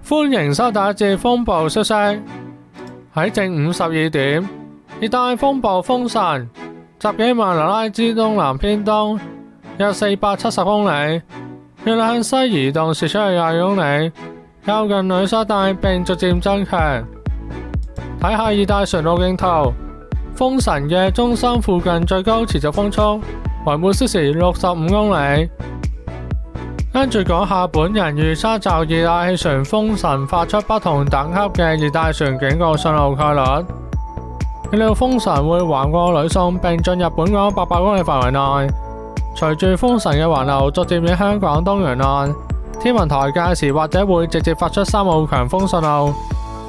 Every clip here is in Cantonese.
歡迎收睇一節風暴消息。喺正午12點，熱帶風暴風神集結馬尼拉之東南偏東約470公里，預料向西移動時速約20公里，靠近呂莎帶並逐漸增強。睇下熱帶船路徑圖，風神嘅中心附近最高持續風速為每小時65公里。跟住講下本人預測就熱帶氣旋風神發出不同等級嘅熱帶船警告信號概率。預料風神會橫過呂宋並進入本港800公里範圍內。隨住風神嘅環流逐漸影響廣東沿岸，天文台屆時或者會直接發出3號強風信號，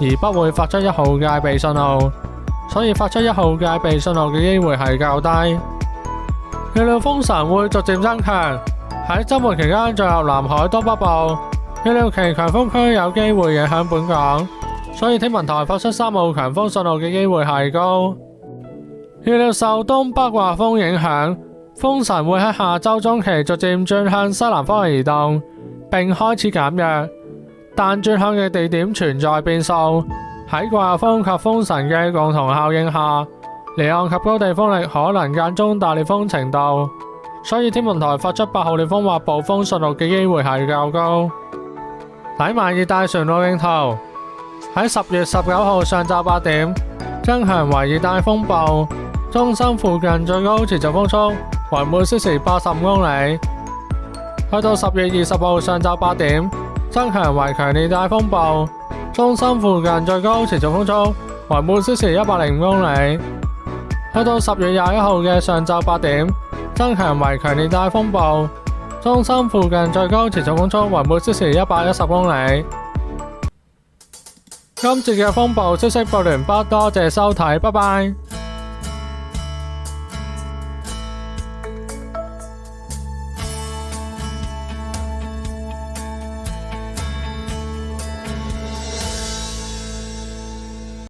而不會發出1號戒備信號，所以發出1號戒備信號嘅機會係較低。預料風神會逐漸增強，喺周末期間進入南海東北部，預料其強風區有機會影響本港，所以天文台發出3號強風信號嘅機會係高。預料受東北季風影響，風神會喺下周中期逐漸轉向西南方向移動，並開始減弱，但轉向嘅地點存在變數。喺季候風及風神嘅共同效應下，離岸及高地風力可能間中達烈風程度，所以天文台發出8號烈風或暴風信號嘅機會係較高。睇埋熱帶船路徑圖，喺10月19號上晝8點，增強為熱帶風暴，中心附近最高持續風速為每小時85公里。去到10月20號上晝8點，增強為強烈熱帶風暴，中心附近最高持續風速為每小時105公里。去到10月21號嘅上晝8點，增強為強烈熱帶風暴，中心附近最高持續風速為每小時110公里。今節嘅風暴消息報完畢，多謝收睇，拜拜。